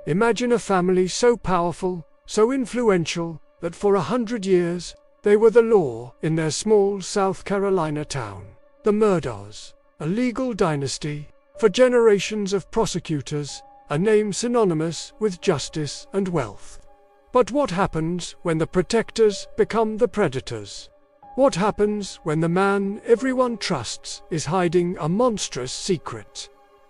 Imagine a family so powerful, so influential, that for 100 years, they were the law in their small South Carolina town. The Murders, a legal dynasty, for generations of prosecutors, a name synonymous with justice and wealth. But what happens when the protectors become the predators? What happens when the man everyone trusts is hiding a monstrous secret?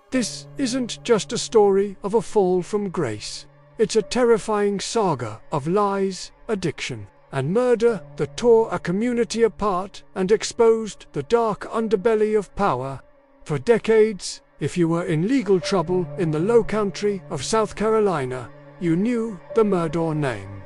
This isn't just a story of a fall from grace. It's a terrifying saga of lies, addiction, and murder that tore a community apart and exposed the dark underbelly of power. For decades, if you were in legal trouble in the low country of South Carolina, you knew the Murdaugh name.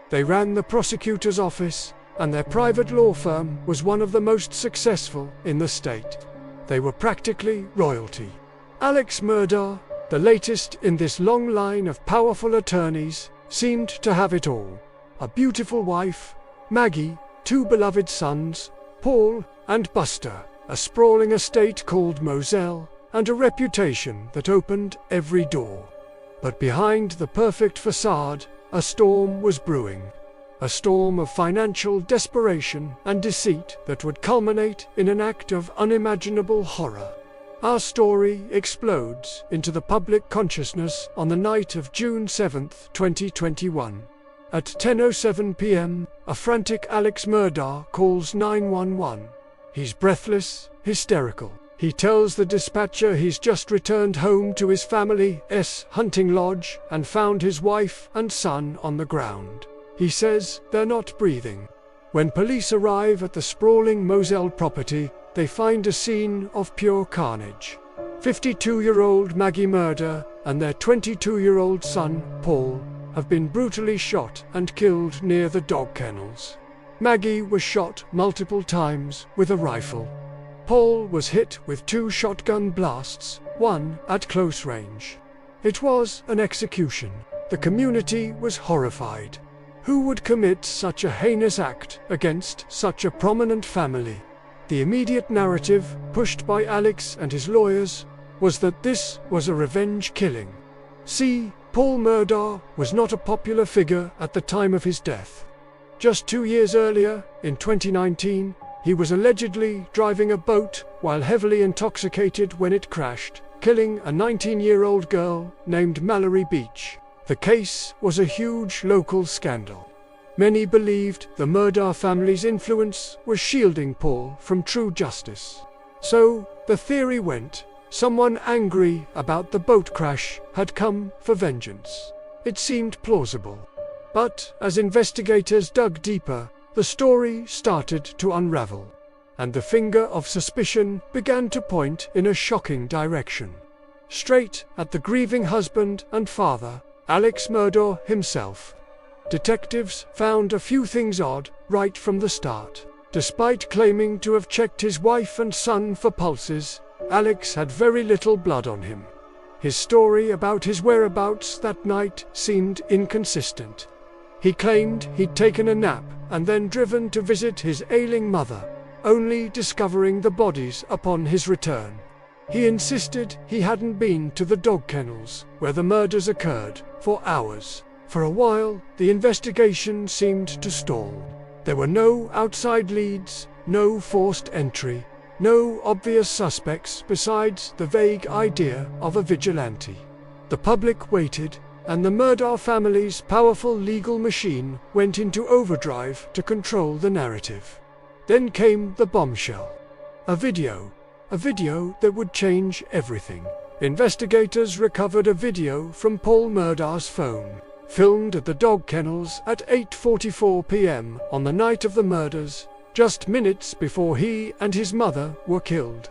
They ran the prosecutor's office, and their private law firm was one of the most successful in the state. They were practically royalty. Alex Murdaugh, the latest in this long line of powerful attorneys, seemed to have it all. A beautiful wife, Maggie, 2 beloved sons, Paul and Buster, a sprawling estate called Moselle, and a reputation that opened every door. But behind the perfect facade, a storm was brewing. A storm of financial desperation and deceit that would culminate in an act of unimaginable horror. Our story explodes into the public consciousness on the night of June 7, 2021. At 10:07 p.m., a frantic Alex Murdaugh calls 911. He's breathless, hysterical. He tells the dispatcher he's just returned home to his family's hunting lodge and found his wife and son on the ground. He says they're not breathing. When police arrive at the sprawling Moselle property, they find a scene of pure carnage. 52-year-old Maggie Murdaugh and their 22-year-old son, Paul, have been brutally shot and killed near the dog kennels. Maggie was shot multiple times with a rifle. Paul was hit with 2 shotgun blasts, one at close range. It was an execution. The community was horrified. Who would commit such a heinous act against such a prominent family? The immediate narrative, pushed by Alex and his lawyers, was that this was a revenge killing. See, Paul Murdaugh was not a popular figure at the time of his death. Just 2 years earlier, in 2019, he was allegedly driving a boat while heavily intoxicated when it crashed, killing a 19-year-old girl named Mallory Beach. The case was a huge local scandal. Many believed the Murdaugh family's influence was shielding Paul from true justice. So, the theory went, someone angry about the boat crash had come for vengeance. It seemed plausible. But as investigators dug deeper, the story started to unravel, and the finger of suspicion began to point in a shocking direction. Straight at the grieving husband and father, Alex Murdaugh himself. Detectives found a few things odd right from the start. Despite claiming to have checked his wife and son for pulses, Alex had very little blood on him. His story about his whereabouts that night seemed inconsistent. He claimed he'd taken a nap and then driven to visit his ailing mother, only discovering the bodies upon his return. He insisted he hadn't been to the dog kennels, where the murders occurred, for hours. For a while, the investigation seemed to stall. There were no outside leads, no forced entry, no obvious suspects besides the vague idea of a vigilante. The public waited, and the Murdaugh family's powerful legal machine went into overdrive to control the narrative. Then came the bombshell. A video that would change everything. Investigators recovered a video from Paul Murdaugh's phone, filmed at the dog kennels at 8:44 p.m. on the night of the murders, just minutes before he and his mother were killed.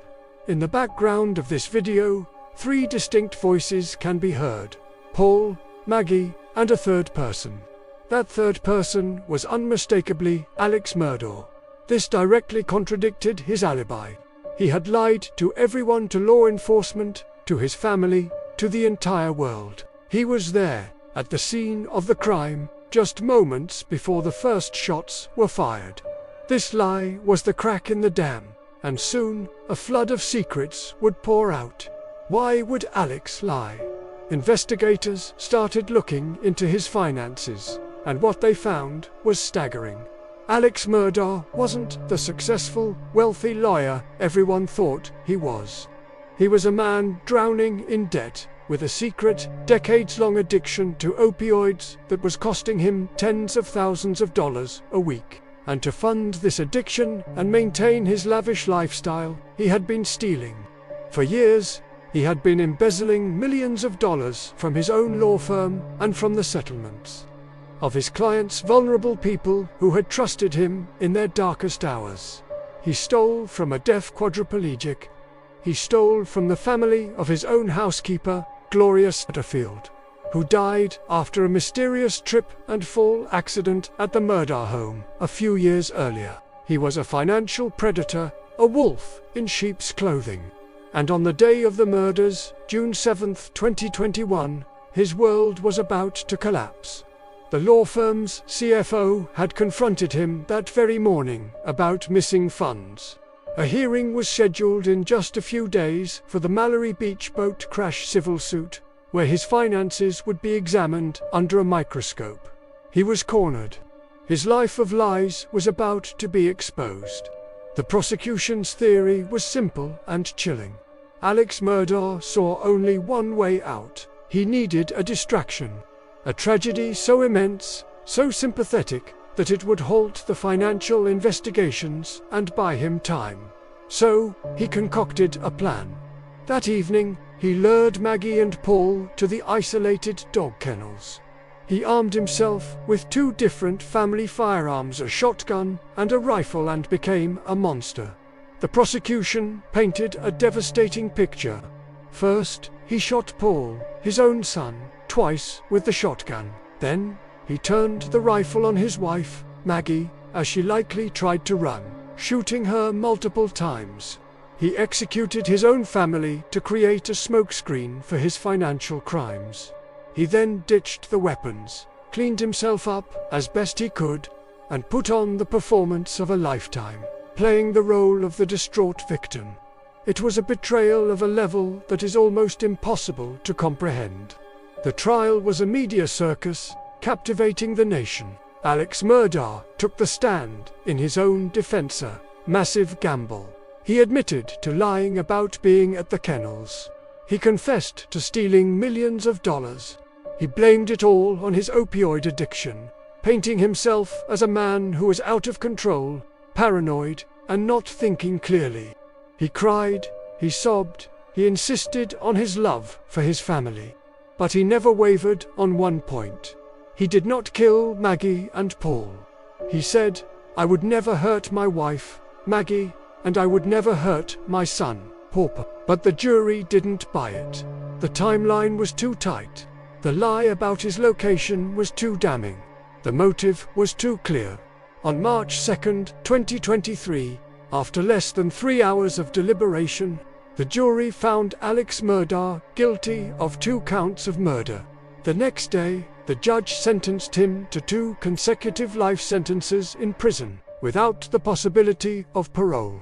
In the background of this video, 3 distinct voices can be heard: Paul, Maggie, and a third person. That third person was unmistakably Alex Murdaugh. This directly contradicted his alibi. He had lied to everyone, to law enforcement, to his family, to the entire world. He was there, at the scene of the crime, just moments before the first shots were fired. This lie was the crack in the dam, and soon a flood of secrets would pour out. Why would Alex lie? Investigators started looking into his finances, and what they found was staggering. Alex Murdaugh wasn't the successful, wealthy lawyer everyone thought he was. He was a man drowning in debt, with a secret, decades-long addiction to opioids that was costing him tens of thousands of dollars a week. And to fund this addiction and maintain his lavish lifestyle, he had been stealing. For years, he had been embezzling millions of dollars from his own law firm and from the settlements of his clients, vulnerable people who had trusted him in their darkest hours. He stole from a deaf quadriplegic. He stole from the family of his own housekeeper, Gloria Satterfield, who died after a mysterious trip and fall accident at the Murdaugh home a few years earlier. He was a financial predator, a wolf in sheep's clothing. And on the day of the murders, June 7, 2021, his world was about to collapse. The law firm's CFO had confronted him that very morning about missing funds. A hearing was scheduled in just a few days for the Mallory Beach boat crash civil suit, where his finances would be examined under a microscope. He was cornered. His life of lies was about to be exposed. The prosecution's theory was simple and chilling. Alex Murdaugh saw only one way out. He needed a distraction. A tragedy so immense, so sympathetic, that it would halt the financial investigations and buy him time. So, he concocted a plan. That evening, he lured Maggie and Paul to the isolated dog kennels. He armed himself with 2 different family firearms, a shotgun and a rifle, and became a monster. The prosecution painted a devastating picture. First, he shot Paul, his own son, twice with the shotgun. Then, he turned the rifle on his wife, Maggie, as she likely tried to run, shooting her multiple times. He executed his own family to create a smokescreen for his financial crimes. He then ditched the weapons, cleaned himself up as best he could, and put on the performance of a lifetime, playing the role of the distraught victim. It was a betrayal of a level that is almost impossible to comprehend. The trial was a media circus, captivating the nation. Alex Murdaugh took the stand in his own defense, a massive gamble. He admitted to lying about being at the kennels. He confessed to stealing millions of dollars. He blamed it all on his opioid addiction, painting himself as a man who was out of control, paranoid, and not thinking clearly. He cried, he sobbed, he insisted on his love for his family. But he never wavered on one point. He did not kill Maggie and Paul. He said, "I would never hurt my wife, Maggie, and I would never hurt my son, Pauper." But the jury didn't buy it. The timeline was too tight. The lie about his location was too damning. The motive was too clear. On March 2, 2023, after less than 3 hours of deliberation, the jury found Alex Murdaugh guilty of 2 counts of murder. The next day, the judge sentenced him to 2 consecutive life sentences in prison, without the possibility of parole.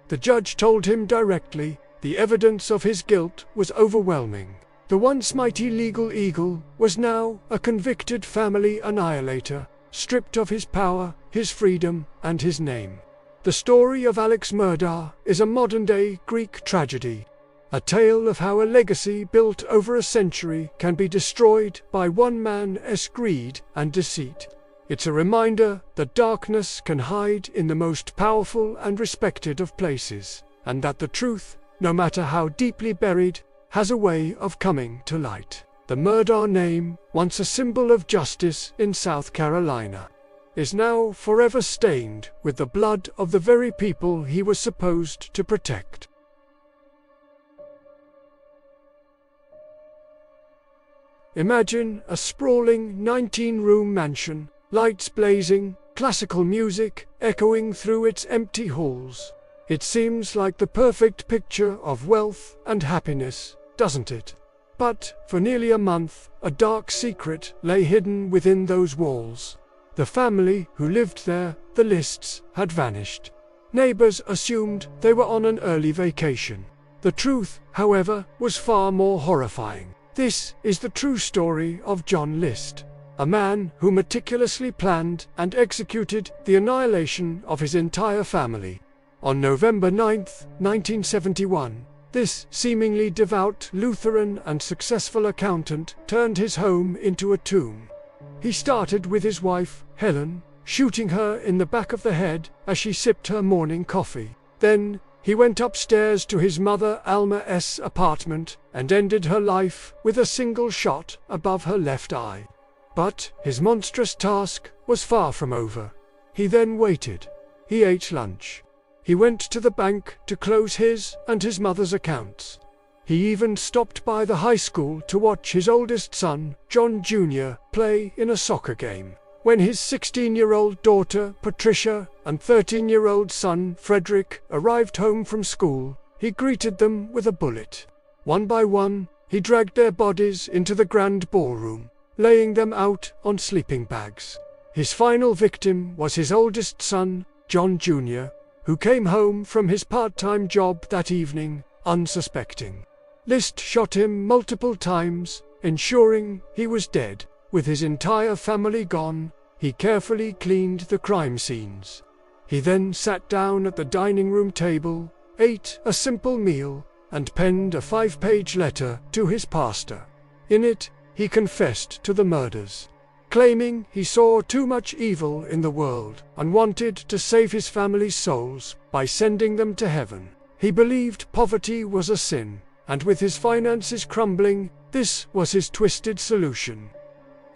The judge told him directly, the evidence of his guilt was overwhelming. The once mighty legal eagle was now a convicted family annihilator, stripped of his power, his freedom, and his name. The story of Alex Murdaugh is a modern-day Greek tragedy, a tale of how a legacy built over a century can be destroyed by one man's greed and deceit. It's a reminder that darkness can hide in the most powerful and respected of places, and that the truth, no matter how deeply buried, has a way of coming to light. The Murdaugh name, once a symbol of justice in South Carolina, is now forever stained with the blood of the very people he was supposed to protect. Imagine a sprawling 19-room mansion, lights blazing, classical music echoing through its empty halls. It seems like the perfect picture of wealth and happiness, doesn't it? But, for nearly a month, a dark secret lay hidden within those walls. The family who lived there, the Lists, had vanished. Neighbors assumed they were on an early vacation. The truth, however, was far more horrifying. This is the true story of John List, a man who meticulously planned and executed the annihilation of his entire family. On November 9, 1971, this seemingly devout Lutheran and successful accountant turned his home into a tomb. He started with his wife, Helen, shooting her in the back of the head as she sipped her morning coffee. Then, he went upstairs to his mother Alma's apartment and ended her life with a single shot above her left eye. But his monstrous task was far from over. He then waited. He ate lunch. He went to the bank to close his and his mother's accounts. He even stopped by the high school to watch his oldest son, John Jr., play in a soccer game. When his 16-year-old daughter, Patricia, and 13-year-old son, Frederick, arrived home from school, he greeted them with a bullet. One by one, he dragged their bodies into the grand ballroom, laying them out on sleeping bags. His final victim was his oldest son, John Jr., who came home from his part-time job that evening, unsuspecting. List shot him multiple times, ensuring he was dead. With his entire family gone, he carefully cleaned the crime scenes. He then sat down at the dining room table, ate a simple meal, and penned a 5-page letter to his pastor. In it, he confessed to the murders, claiming he saw too much evil in the world and wanted to save his family's souls by sending them to heaven. He believed poverty was a sin, and with his finances crumbling, this was his twisted solution.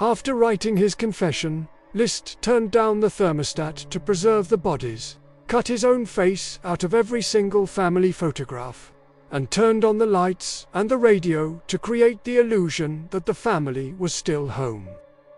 After writing his confession, List turned down the thermostat to preserve the bodies, cut his own face out of every single family photograph, and turned on the lights and the radio to create the illusion that the family was still home.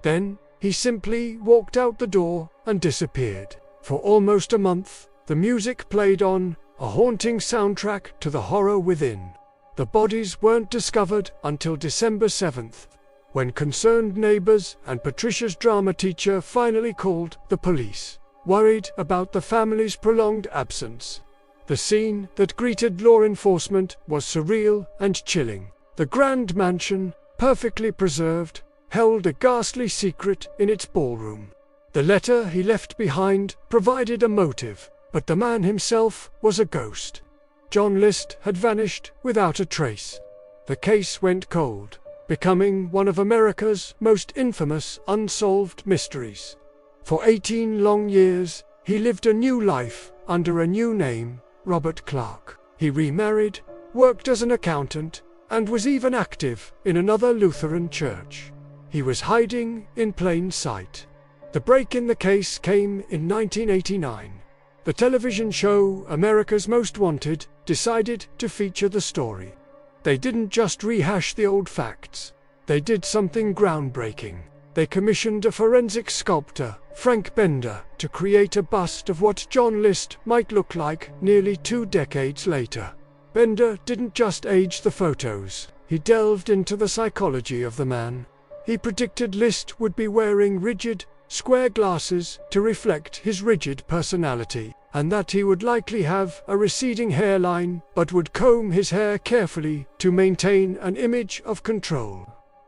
Then, he simply walked out the door and disappeared. For almost a month, the music played on, a haunting soundtrack to the horror within. The bodies weren't discovered until December 7th. When concerned neighbors and Patricia's drama teacher finally called the police, worried about the family's prolonged absence. The scene that greeted law enforcement was surreal and chilling. The grand mansion, perfectly preserved, held a ghastly secret in its ballroom. The letter he left behind provided a motive, but the man himself was a ghost. John List had vanished without a trace. The case went cold, becoming one of America's most infamous unsolved mysteries. For 18 long years, he lived a new life under a new name, Robert Clark. He remarried, worked as an accountant, and was even active in another Lutheran church. He was hiding in plain sight. The break in the case came in 1989. The television show America's Most Wanted decided to feature the story. They didn't just rehash the old facts. They did something groundbreaking. They commissioned a forensic sculptor, Frank Bender, to create a bust of what John List might look like nearly 2 decades later. Bender didn't just age the photos. He delved into the psychology of the man. He predicted List would be wearing rigid, square glasses to reflect his rigid personality, and that he would likely have a receding hairline but would comb his hair carefully to maintain an image of control.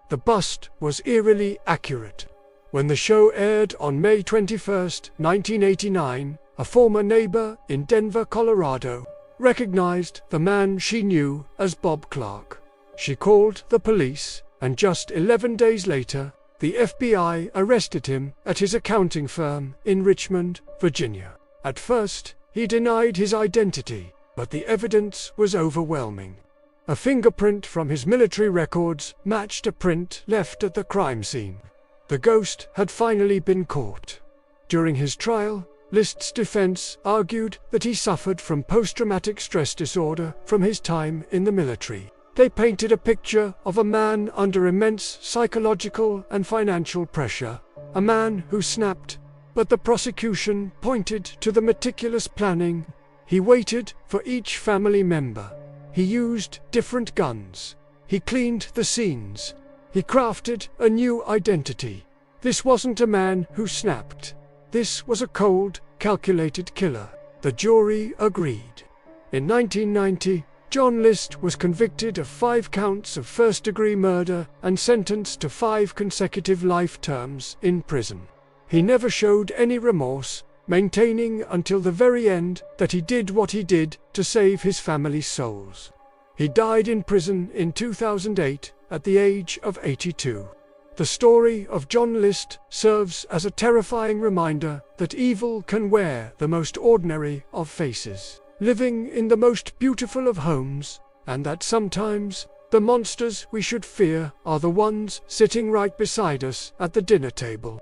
The bust was eerily accurate. When the show aired on May 21, 1989, a former neighbor in Denver, Colorado, recognized the man she knew as Bob Clark. She called the police, and just 11 days later, the FBI arrested him at his accounting firm in Richmond, Virginia. At first, he denied his identity, but the evidence was overwhelming. A fingerprint from his military records matched a print left at the crime scene. The ghost had finally been caught. During his trial, List's defense argued that he suffered from post-traumatic stress disorder from his time in the military. They painted a picture of a man under immense psychological and financial pressure, a man who snapped, but the prosecution pointed to the meticulous planning. He waited for each family member. He used different guns. He cleaned the scenes. He crafted a new identity. This wasn't a man who snapped. This was a cold, calculated killer. The jury agreed. In 1990, John List was convicted of 5 counts of first-degree murder and sentenced to 5 consecutive life terms in prison. He never showed any remorse, maintaining until the very end that he did what he did to save his family's souls. He died in prison in 2008 at the age of 82. The story of John List serves as a terrifying reminder that evil can wear the most ordinary of faces, living in the most beautiful of homes, and that sometimes the monsters we should fear are the ones sitting right beside us at the dinner table.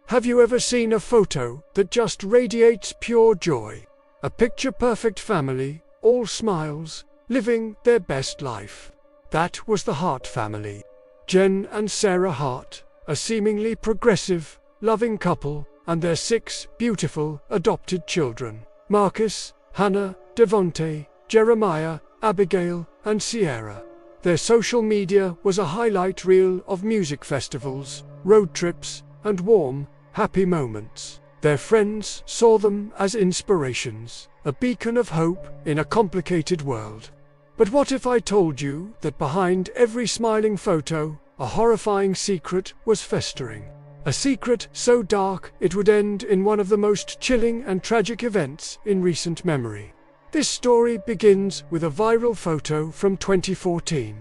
Have you ever seen a photo that just radiates pure joy? A picture-perfect family, all smiles, living their best life. That was the Hart family. Jen and Sarah Hart, a seemingly progressive, loving couple, and their 6 beautiful adopted children: Marcus, Hannah, Devonte, Jeremiah, Abigail, and Sierra. Their social media was a highlight reel of music festivals, road trips, and warm, happy moments. Their friends saw them as inspirations, a beacon of hope in a complicated world. But what if I told you that behind every smiling photo, a horrifying secret was festering? A secret so dark it would end in one of the most chilling and tragic events in recent memory. This story begins with a viral photo from 2014.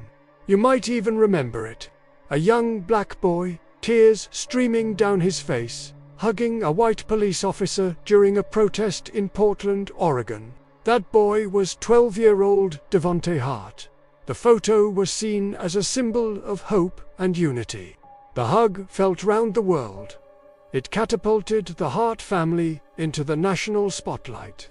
You might even remember it. A young black boy, tears streaming down his face, hugging a white police officer during a protest in Portland, Oregon. That boy was 12-year-old Devonte Hart. The photo was seen as a symbol of hope and unity. The hug felt round the world. It catapulted the Hart family into the national spotlight.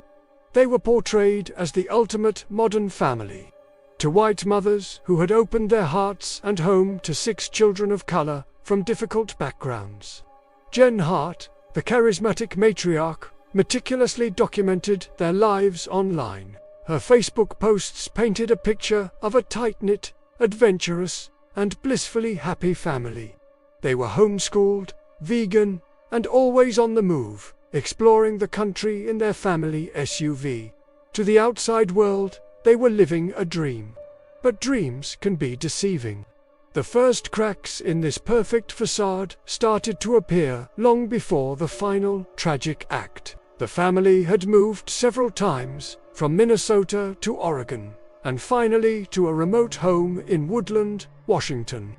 They were portrayed as the ultimate modern family. To white mothers who had opened their hearts and home to 6 children of color from difficult backgrounds. Jen Hart, the charismatic matriarch, meticulously documented their lives online. Her Facebook posts painted a picture of a tight-knit, adventurous, and blissfully happy family. They were homeschooled, vegan, and always on the move, exploring the country in their family SUV. To the outside world, they were living a dream. But dreams can be deceiving. The first cracks in this perfect facade started to appear long before the final tragic act. The family had moved several times, from Minnesota to Oregon, and finally to a remote home in Woodland, Washington.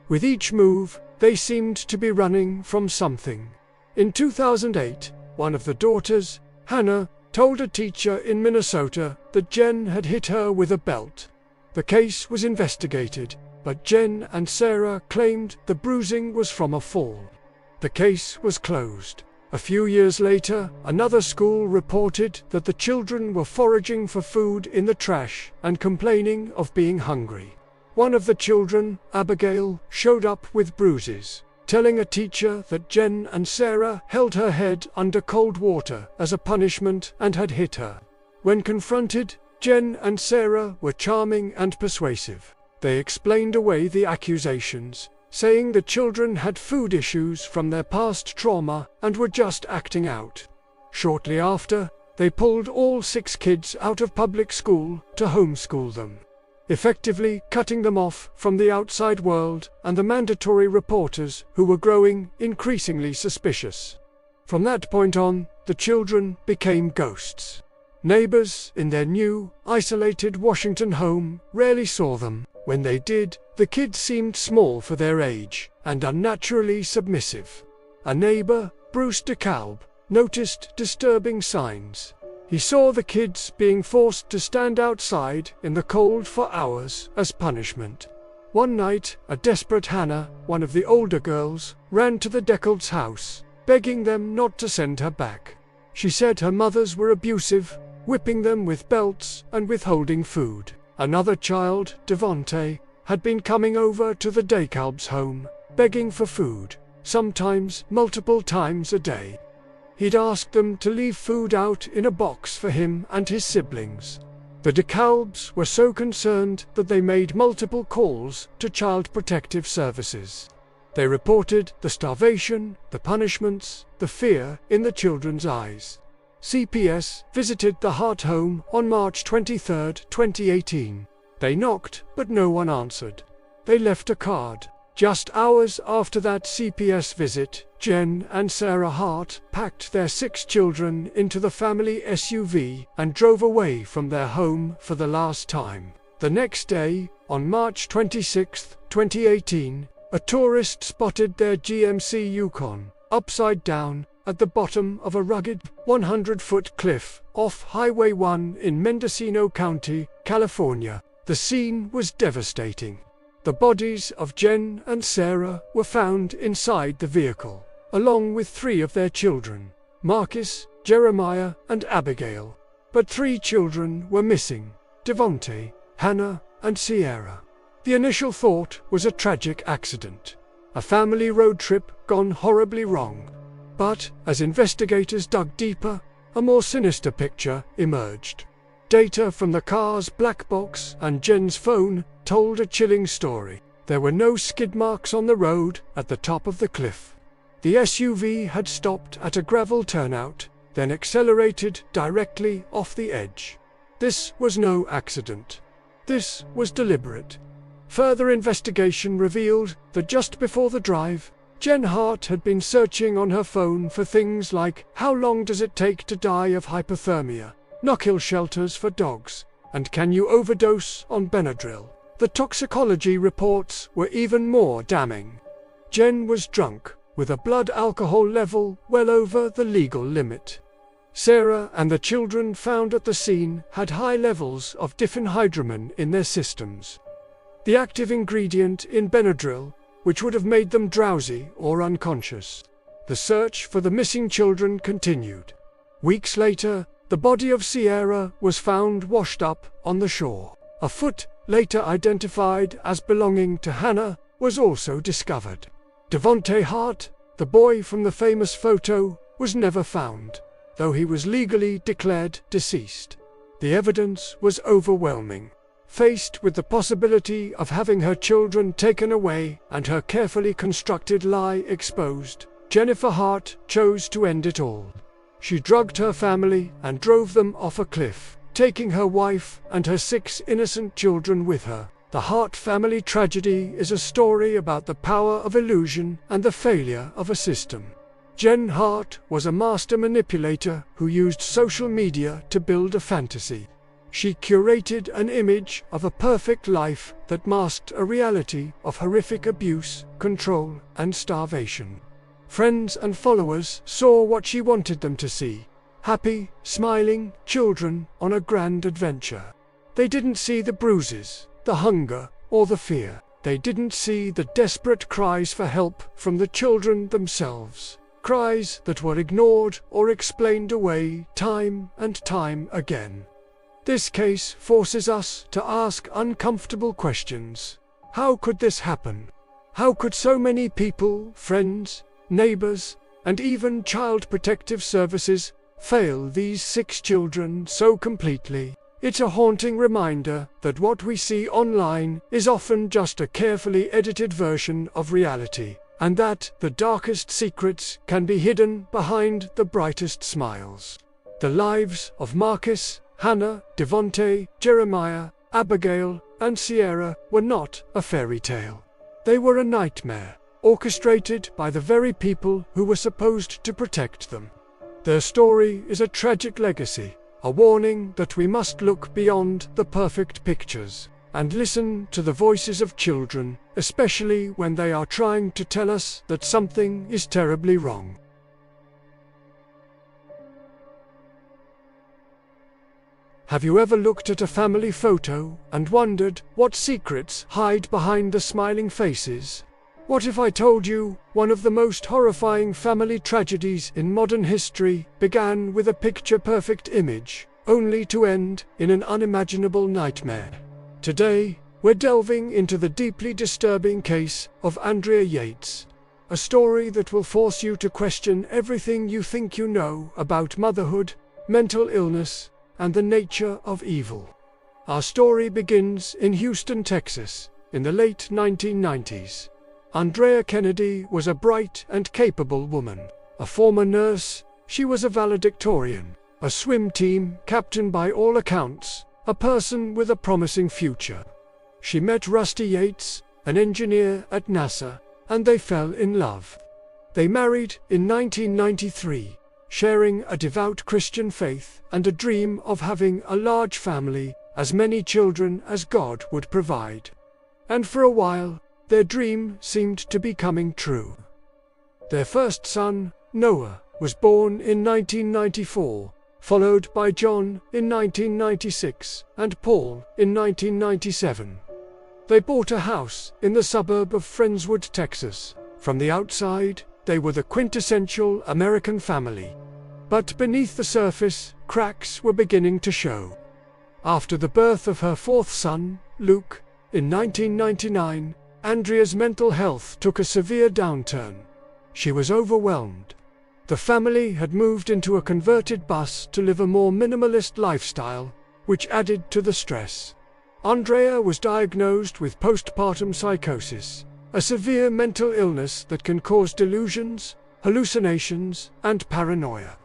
With each move, they seemed to be running from something. In 2008, one of the daughters, Hannah, told a teacher in Minnesota that Jen had hit her with a belt. The case was investigated, but Jen and Sarah claimed the bruising was from a fall. The case was closed. A few years later, another school reported that the children were foraging for food in the trash and complaining of being hungry. One of the children, Abigail, showed up with bruises, telling a teacher that Jen and Sarah held her head under cold water as a punishment and had hit her. When confronted, Jen and Sarah were charming and persuasive. They explained away the accusations, saying the children had food issues from their past trauma and were just acting out. Shortly after, they pulled all 6 kids out of public school to homeschool them, effectively cutting them off from the outside world and the mandatory reporters who were growing increasingly suspicious. From that point on, the children became ghosts. Neighbors in their new, isolated Washington home rarely saw them. When they did, the kids seemed small for their age and unnaturally submissive. A neighbor, Bruce DeKalb, noticed disturbing signs. He saw the kids being forced to stand outside in the cold for hours as punishment. One night, a desperate Hannah, one of the older girls, ran to the DeKalb's house, begging them not to send her back. She said her mothers were abusive, whipping them with belts and withholding food. Another child, Devonte, had been coming over to the DeKalb's home, begging for food, sometimes multiple times a day. He'd asked them to leave food out in a box for him and his siblings. The DeKalbs were so concerned that they made multiple calls to Child Protective Services. They reported the starvation, the punishments, the fear in the children's eyes. CPS visited the Hart home on March 23, 2018. They knocked, but no one answered. They left a card. Just hours after that CPS visit, Jen and Sarah Hart packed their 6 children into the family SUV and drove away from their home for the last time. The next day, on March 26, 2018, a tourist spotted their GMC Yukon, upside down, at the bottom of a rugged, 100-foot cliff off Highway 1 in Mendocino County, California. The scene was devastating. The bodies of Jen and Sarah were found inside the vehicle, along with 3 of their children, Marcus, Jeremiah, and Abigail. But 3 children were missing: Devonte, Hannah, and Sierra. The initial thought was a tragic accident, a family road trip gone horribly wrong. But, as investigators dug deeper, a more sinister picture emerged. Data from the car's black box and Jen's phone told a chilling story. There were no skid marks on the road at the top of the cliff. The SUV had stopped at a gravel turnout, then accelerated directly off the edge. This was no accident. This was deliberate. Further investigation revealed that just before the drive, Jen Hart had been searching on her phone for things like how long does it take to die of hypothermia, no-kill shelters for dogs, and can you overdose on Benadryl. The toxicology reports were even more damning. Jen was drunk, with a blood alcohol level well over the legal limit. Sarah and the children found at the scene had high levels of diphenhydramine in their systems, the active ingredient in Benadryl, which would have made them drowsy or unconscious. The search for the missing children continued. Weeks later, the body of Sierra was found washed up on the shore. A foot, later identified as belonging to Hannah, was also discovered. Devonte Hart, the boy from the famous photo, was never found, though he was legally declared deceased. The evidence was overwhelming. Faced with the possibility of having her children taken away and her carefully constructed lie exposed, Jennifer Hart chose to end it all. She drugged her family and drove them off a cliff, taking her wife and her 6 innocent children with her. The Hart family tragedy is a story about the power of illusion and the failure of a system. Jen Hart was a master manipulator who used social media to build a fantasy. She curated an image of a perfect life that masked a reality of horrific abuse, control, and starvation. Friends and followers saw what she wanted them to see: happy, smiling children on a grand adventure. They didn't see the bruises, the hunger, or the fear. They didn't see the desperate cries for help from the children themselves, cries that were ignored or explained away time and time again. This case forces us to ask uncomfortable questions. How could this happen? How could so many people, friends, neighbors, and even Child Protective Services fail these 6 children so completely? It's a haunting reminder that what we see online is often just a carefully edited version of reality, and that the darkest secrets can be hidden behind the brightest smiles. The lives of Marcus, Hannah, Devonte, Jeremiah, Abigail, and Sierra were not a fairy tale. They were a nightmare, orchestrated by the very people who were supposed to protect them. Their story is a tragic legacy, a warning that we must look beyond the perfect pictures and listen to the voices of children, especially when they are trying to tell us that something is terribly wrong. Have you ever looked at a family photo and wondered what secrets hide behind the smiling faces? What if I told you one of the most horrifying family tragedies in modern history began with a picture-perfect image, only to end in an unimaginable nightmare? Today, we're delving into the deeply disturbing case of Andrea Yates, a story that will force you to question everything you think you know about motherhood, mental illness, and the nature of evil. Our story begins in Houston, Texas, in the late 1990s. Andrea Kennedy was a bright and capable woman. A former nurse, she was a valedictorian, a swim team captain by all accounts, a person with a promising future. She met Rusty Yates, an engineer at NASA, and they fell in love. They married in 1993, sharing a devout Christian faith and a dream of having a large family, as many children as God would provide. And for a while, their dream seemed to be coming true. Their first son, Noah, was born in 1994, followed by John in 1996 and Paul in 1997. They bought a house in the suburb of Friendswood, Texas. From the outside, they were the quintessential American family. But beneath the surface, cracks were beginning to show. After the birth of her fourth son, Luke, in 1999, Andrea's mental health took a severe downturn. She was overwhelmed. The family had moved into a converted bus to live a more minimalist lifestyle, which added to the stress. Andrea was diagnosed with postpartum psychosis, a severe mental illness that can cause delusions, hallucinations, and paranoia.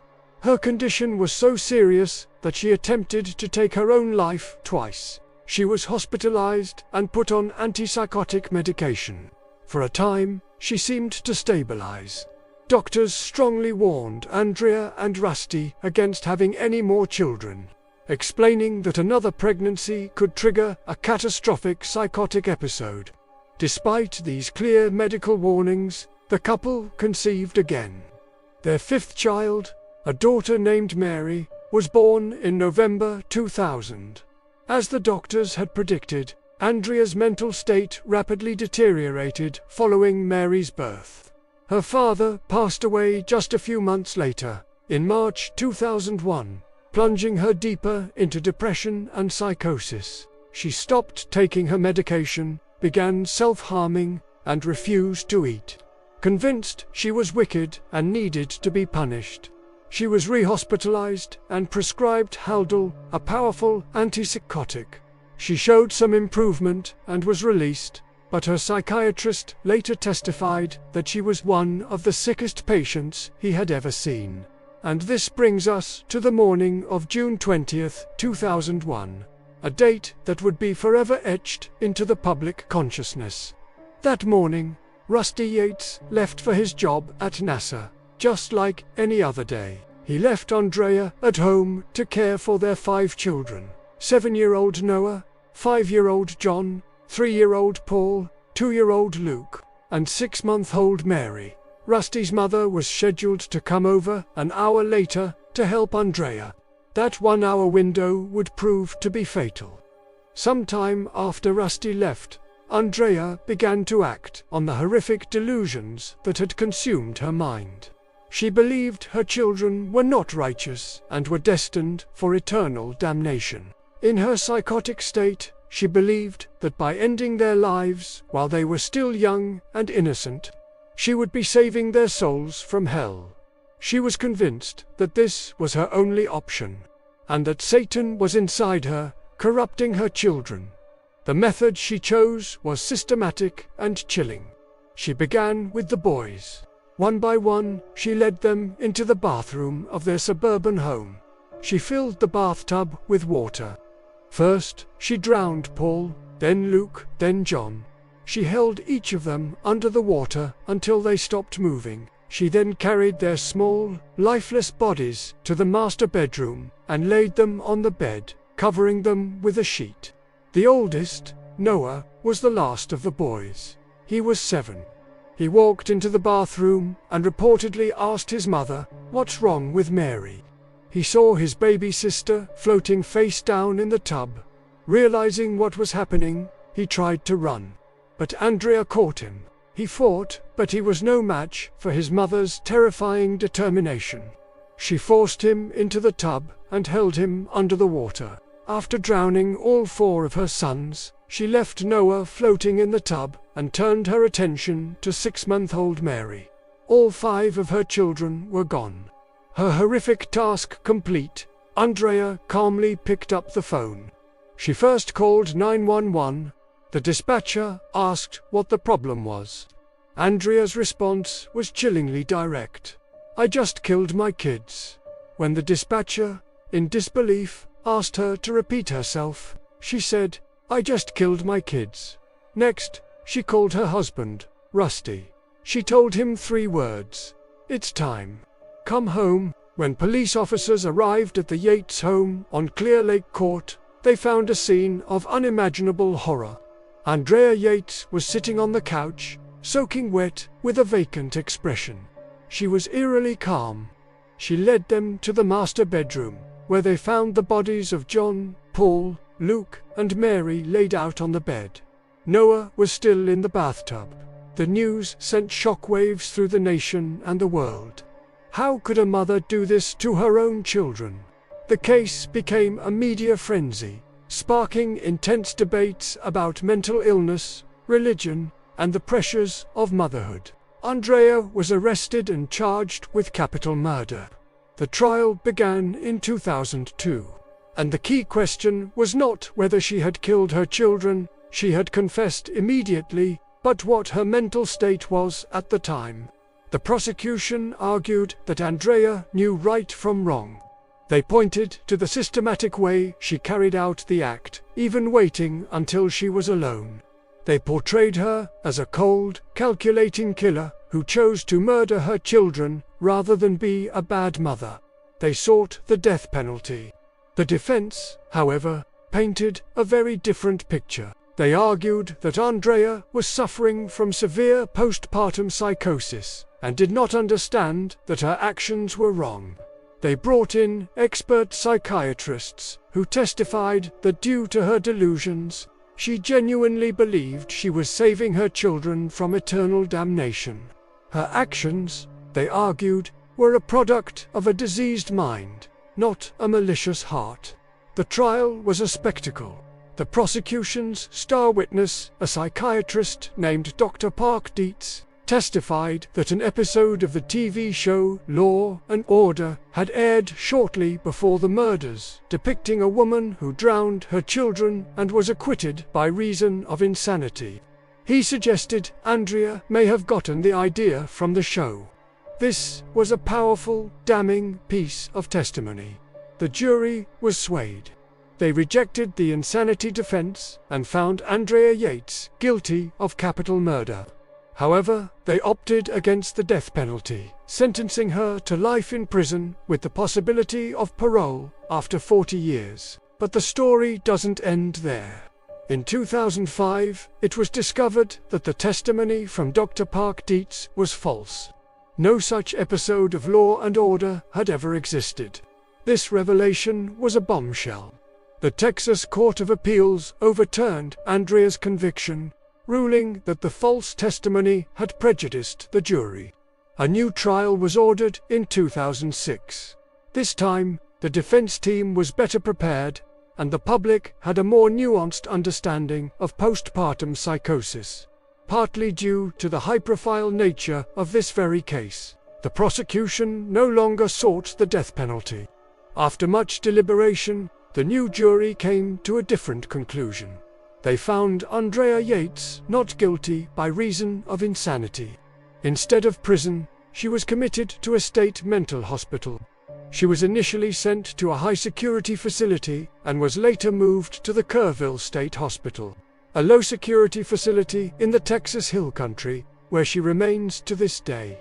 Her condition was so serious that she attempted to take her own life twice. She was hospitalized and put on antipsychotic medication. For a time, she seemed to stabilize. Doctors strongly warned Andrea and Rusty against having any more children, explaining that another pregnancy could trigger a catastrophic psychotic episode. Despite these clear medical warnings, the couple conceived again. Their fifth child, a daughter named Mary, was born in November 2000. As the doctors had predicted, Andrea's mental state rapidly deteriorated following Mary's birth. Her father passed away just a few months later, in March 2001, plunging her deeper into depression and psychosis. She stopped taking her medication, began self-harming, and refused to eat. Convinced she was wicked and needed to be punished, she was rehospitalized and prescribed Haldol, a powerful antipsychotic. She showed some improvement and was released, but her psychiatrist later testified that she was one of the sickest patients he had ever seen. And this brings us to the morning of June 20, 2001, a date that would be forever etched into the public consciousness. That morning, Rusty Yates left for his job at NASA, just like any other day. He left Andrea at home to care for their 5 children: 7-year-old Noah, 5-year-old John, 3-year-old Paul, 2-year-old Luke, and 6-month-old Mary. Rusty's mother was scheduled to come over an hour later to help Andrea. That 1-hour window would prove to be fatal. Sometime after Rusty left, Andrea began to act on the horrific delusions that had consumed her mind. She believed her children were not righteous and were destined for eternal damnation. In her psychotic state, she believed that by ending their lives while they were still young and innocent, she would be saving their souls from hell. She was convinced that this was her only option, and that Satan was inside her, corrupting her children. The method she chose was systematic and chilling. She began with the boys. One by one, she led them into the bathroom of their suburban home. She filled the bathtub with water. First, she drowned Paul, then Luke, then John. She held each of them under the water until they stopped moving. She then carried their small, lifeless bodies to the master bedroom and laid them on the bed, covering them with a sheet. The oldest, Noah, was the last of the boys. He was 7. He walked into the bathroom and reportedly asked his mother, "What's wrong with Mary?" He saw his baby sister floating face down in the tub. Realizing what was happening, he tried to run. But Andrea caught him. He fought, but he was no match for his mother's terrifying determination. She forced him into the tub and held him under the water. After drowning all 4 of her sons, she left Noah floating in the tub and turned her attention to 6-month-old Mary. All 5 of her children were gone. Her horrific task complete, Andrea calmly picked up the phone. She first called 911. The dispatcher asked what the problem was. Andrea's response was chillingly direct. "I just killed my kids." When the dispatcher in disbelief, asked her to repeat herself. She said, "I just killed my kids." Next, she called her husband, Rusty. She told him 3 words. "It's time. Come home." When police officers arrived at the Yates home on Clear Lake Court, they found a scene of unimaginable horror. Andrea Yates was sitting on the couch, soaking wet, with a vacant expression. She was eerily calm. She led them to the master bedroom, where they found the bodies of John, Paul, Luke, and Mary laid out on the bed. Noah was still in the bathtub. The news sent shockwaves through the nation and the world. How could a mother do this to her own children? The case became a media frenzy, sparking intense debates about mental illness, religion, and the pressures of motherhood. Andrea was arrested and charged with capital murder. The trial began in 2002, and the key question was not whether she had killed her children. She had confessed immediately, but what her mental state was at the time. The prosecution argued that Andrea knew right from wrong. They pointed to the systematic way she carried out the act, even waiting until she was alone. They portrayed her as a cold, calculating killer who chose to murder her children rather than be a bad mother. They sought the death penalty. The defense, however, painted a very different picture. They argued that Andrea was suffering from severe postpartum psychosis and did not understand that her actions were wrong. They brought in expert psychiatrists who testified that due to her delusions, she genuinely believed she was saving her children from eternal damnation. Her actions, they argued, were a product of a diseased mind, not a malicious heart. The trial was a spectacle. The prosecution's star witness, a psychiatrist named Dr. Park Dietz, testified that an episode of the TV show Law and Order had aired shortly before the murders, depicting a woman who drowned her children and was acquitted by reason of insanity. He suggested Andrea may have gotten the idea from the show. This was a powerful, damning piece of testimony. The jury was swayed. They rejected the insanity defense and found Andrea Yates guilty of capital murder. However, they opted against the death penalty, sentencing her to life in prison with the possibility of parole after 40 years. But the story doesn't end there. In 2005, it was discovered that the testimony from Dr. Park Dietz was false. No such episode of Law and Order had ever existed. This revelation was a bombshell. The Texas Court of Appeals overturned Andrea's conviction, ruling that the false testimony had prejudiced the jury. A new trial was ordered in 2006. This time, the defense team was better prepared, and the public had a more nuanced understanding of postpartum psychosis. Partly due to the high-profile nature of this very case, the prosecution no longer sought the death penalty. After much deliberation, the new jury came to a different conclusion. They found Andrea Yates not guilty by reason of insanity. Instead of prison, she was committed to a state mental hospital. She was initially sent to a high-security facility and was later moved to the Kerrville State Hospital, a low-security facility in the Texas Hill Country, where she remains to this day.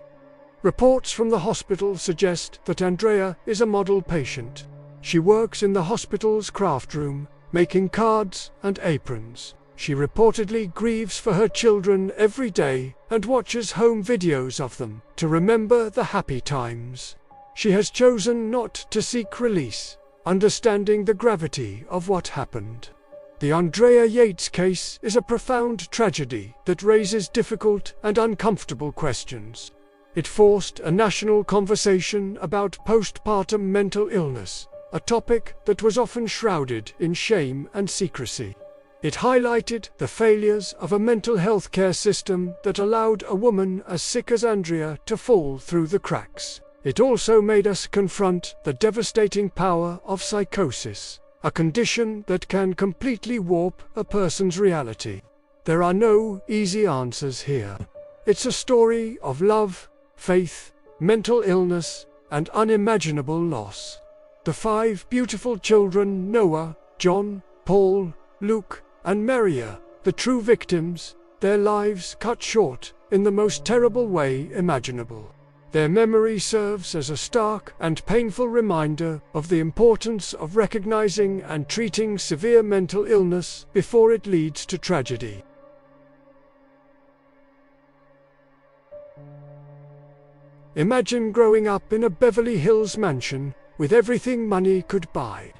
Reports from the hospital suggest that Andrea is a model patient. She works in the hospital's craft room, making cards and aprons. She reportedly grieves for her children every day and watches home videos of them to remember the happy times. She has chosen not to seek release, understanding the gravity of what happened. The Andrea Yates case is a profound tragedy that raises difficult and uncomfortable questions. It forced a national conversation about postpartum mental illness, a topic that was often shrouded in shame and secrecy. It highlighted the failures of a mental health care system that allowed a woman as sick as Andrea to fall through the cracks. It also made us confront the devastating power of psychosis, a condition that can completely warp a person's reality. There are no easy answers here. It's a story of love, faith, mental illness, and unimaginable loss. The 5 beautiful children, Noah, John, Paul, Luke, and Maria, the true victims, their lives cut short in the most terrible way imaginable. Their memory serves as a stark and painful reminder of the importance of recognizing and treating severe mental illness before it leads to tragedy. Imagine growing up in a Beverly Hills mansion with everything money could buy.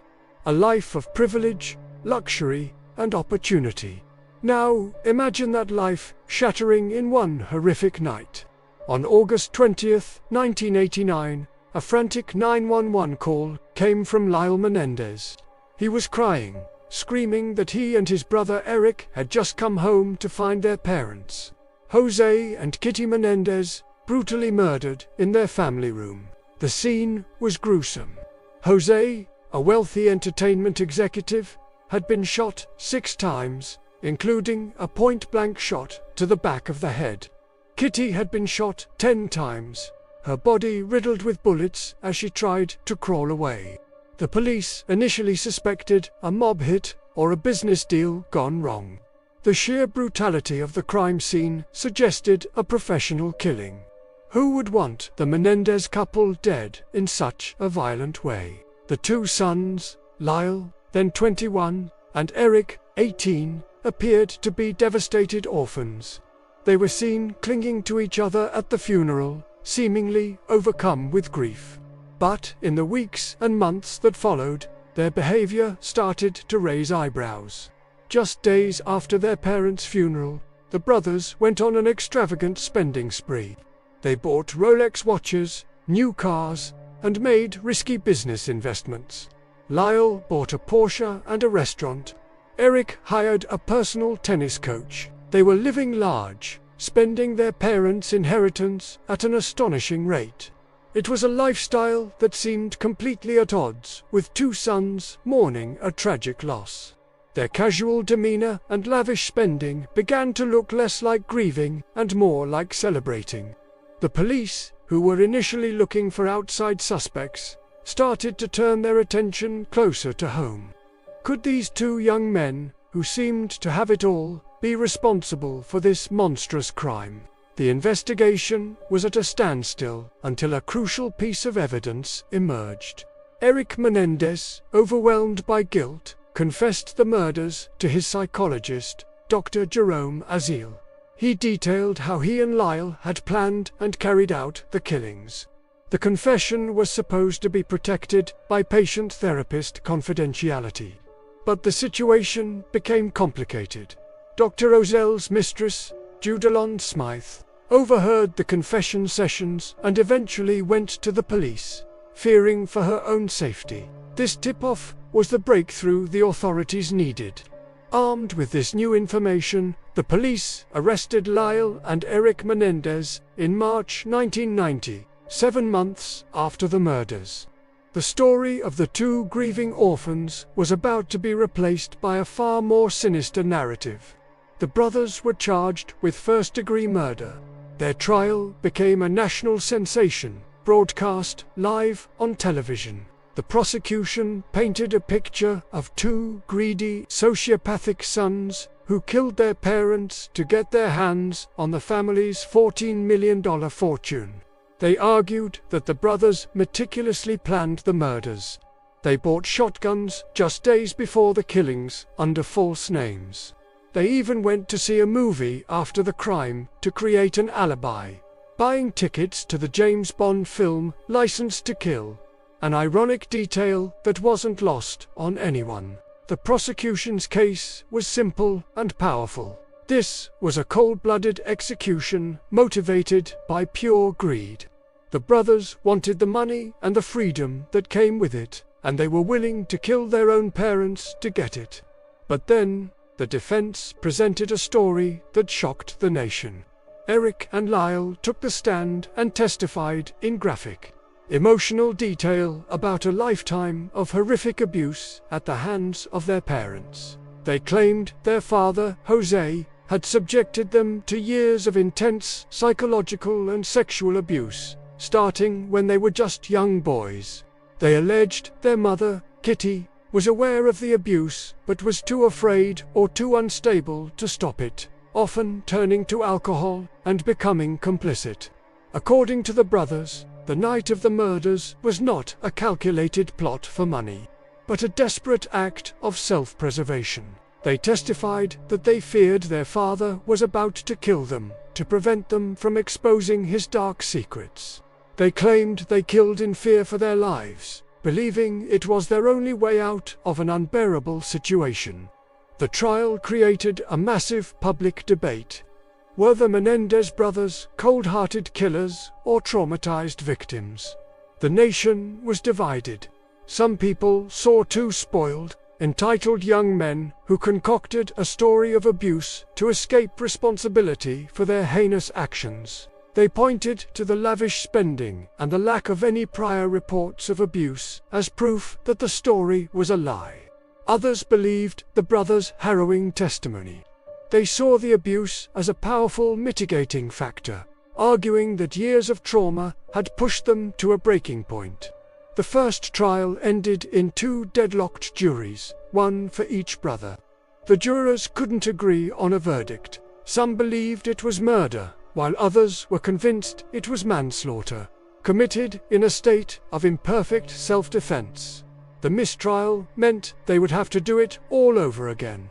A life of privilege, luxury, and opportunity. Now, imagine that life shattering in one horrific night. On August 20th, 1989, a frantic 911 call came from Lyle Menendez. He was crying, screaming that he and his brother Eric had just come home to find their parents, Jose and Kitty Menendez, brutally murdered in their family room. The scene was gruesome. Jose, a wealthy entertainment executive, had been shot 6 times, including a point-blank shot to the back of the head. Kitty had been shot 10 times, her body riddled with bullets as she tried to crawl away. The police initially suspected a mob hit or a business deal gone wrong. The sheer brutality of the crime scene suggested a professional killing. Who would want the Menendez couple dead in such a violent way? The 2 sons, Lyle, then 21, and Eric, 18, appeared to be devastated orphans. They were seen clinging to each other at the funeral, seemingly overcome with grief. But in the weeks and months that followed, their behavior started to raise eyebrows. Just days after their parents' funeral, the brothers went on an extravagant spending spree. They bought Rolex watches, new cars, and made risky business investments. Lyle bought a Porsche and a restaurant. Eric hired a personal tennis coach. They were living large, spending their parents' inheritance at an astonishing rate. It was a lifestyle that seemed completely at odds with 2 sons mourning a tragic loss. Their casual demeanor and lavish spending began to look less like grieving and more like celebrating. The police, who were initially looking for outside suspects, started to turn their attention closer to home. Could these 2 young men, who seemed to have it all, be responsible for this monstrous crime? The investigation was at a standstill until a crucial piece of evidence emerged. Eric Menendez, overwhelmed by guilt, confessed the murders to his psychologist, Dr. Jerome Azil. He detailed how he and Lyle had planned and carried out the killings. The confession was supposed to be protected by patient-therapist confidentiality. But the situation became complicated. Dr. Ozell's mistress, Judalon Smythe, overheard the confession sessions and eventually went to the police, fearing for her own safety. This tip-off was the breakthrough the authorities needed. Armed with this new information, the police arrested Lyle and Eric Menendez in March 1990, 7 months after the murders. The story of the 2 grieving orphans was about to be replaced by a far more sinister narrative. The brothers were charged with first-degree murder. Their trial became a national sensation, broadcast live on television. The prosecution painted a picture of 2 greedy, sociopathic sons who killed their parents to get their hands on the family's $14 million fortune. They argued that the brothers meticulously planned the murders. They bought shotguns just days before the killings under false names. They even went to see a movie after the crime to create an alibi, buying tickets to the James Bond film License to Kill. An ironic detail that wasn't lost on anyone. The prosecution's case was simple and powerful. This was a cold-blooded execution motivated by pure greed. The brothers wanted the money and the freedom that came with it, and they were willing to kill their own parents to get it. But then, the defense presented a story that shocked the nation. Eric and Lyle took the stand and testified in graphic, emotional detail about a lifetime of horrific abuse at the hands of their parents. They claimed their father, Jose, had subjected them to years of intense psychological and sexual abuse, starting when they were just young boys. They alleged their mother, Kitty, was aware of the abuse but was too afraid or too unstable to stop it, often turning to alcohol and becoming complicit. According to the brothers, the night of the murders was not a calculated plot for money, but a desperate act of self-preservation. They testified that they feared their father was about to kill them, to prevent them from exposing his dark secrets. They claimed they killed in fear for their lives, believing it was their only way out of an unbearable situation. The trial created a massive public debate. Were the Menendez brothers cold-hearted killers or traumatized victims? The nation was divided. Some people saw two spoiled, entitled young men who concocted a story of abuse to escape responsibility for their heinous actions. They pointed to the lavish spending and the lack of any prior reports of abuse as proof that the story was a lie. Others believed the brothers' harrowing testimony. They saw the abuse as a powerful mitigating factor, arguing that years of trauma had pushed them to a breaking point. The first trial ended in two deadlocked juries, one for each brother. The jurors couldn't agree on a verdict. Some believed it was murder, while others were convinced it was manslaughter, committed in a state of imperfect self-defense. The mistrial meant they would have to do it all over again.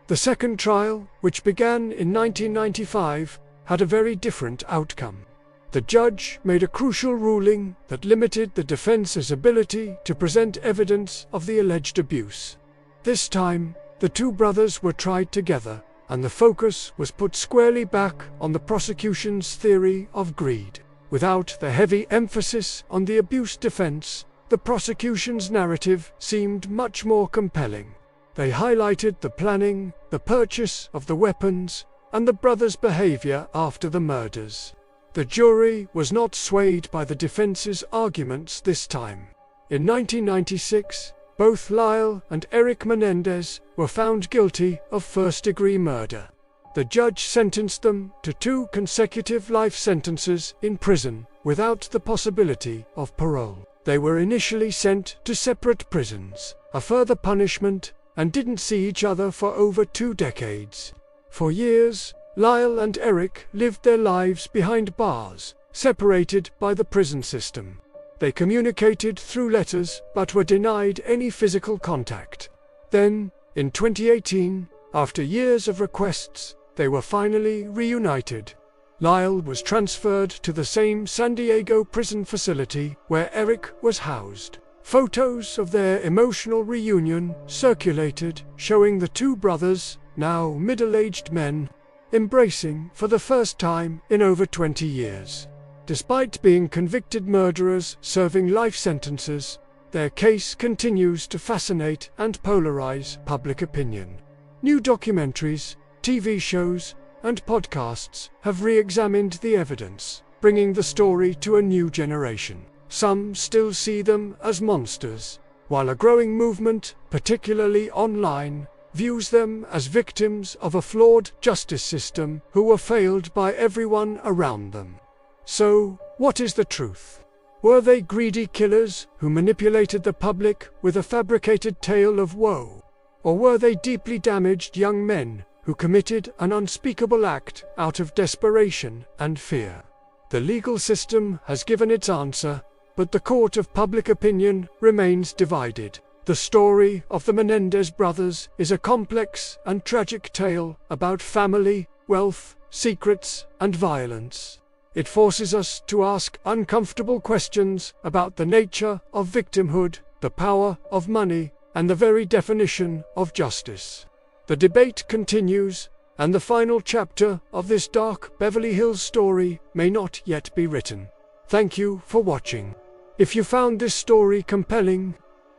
The second trial, which began in 1995, had a very different outcome. The judge made a crucial ruling that limited the defense's ability to present evidence of the alleged abuse. This time, the two brothers were tried together, and the focus was put squarely back on the prosecution's theory of greed. Without the heavy emphasis on the abuse defense, the prosecution's narrative seemed much more compelling. They highlighted the planning, the purchase of the weapons, and the brothers' behavior after the murders. The jury was not swayed by the defense's arguments this time. In 1996, both Lyle and Eric Menendez were found guilty of first-degree murder. The judge sentenced them to 2 consecutive life sentences in prison, without the possibility of parole. They were initially sent to separate prisons, a further punishment, and didn't see each other for over 2 decades. For years, Lyle and Eric lived their lives behind bars, separated by the prison system. They communicated through letters but were denied any physical contact. Then, in 2018, after years of requests, they were finally reunited. Lyle was transferred to the same San Diego prison facility where Eric was housed. Photos of their emotional reunion circulated, showing the two brothers, now middle-aged men, embracing for the first time in over 20 years. Despite being convicted murderers serving life sentences, their case continues to fascinate and polarize public opinion. New documentaries, TV shows, and podcasts have re-examined the evidence, bringing the story to a new generation. Some still see them as monsters, while a growing movement, particularly online, views them as victims of a flawed justice system who were failed by everyone around them. So, what is the truth? Were they greedy killers who manipulated the public with a fabricated tale of woe? Or were they deeply damaged young men who committed an unspeakable act out of desperation and fear? The legal system has given its answer, but the court of public opinion remains divided. The story of the Menendez brothers is a complex and tragic tale about family, wealth, secrets, and violence. It forces us to ask uncomfortable questions about the nature of victimhood, the power of money, and the very definition of justice. The debate continues, and the final chapter of this dark Beverly Hills story may not yet be written. Thank you for watching. If you found this story compelling,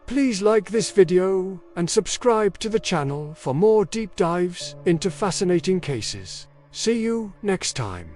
please like this video and subscribe to the channel for more deep dives into fascinating cases. See you next time.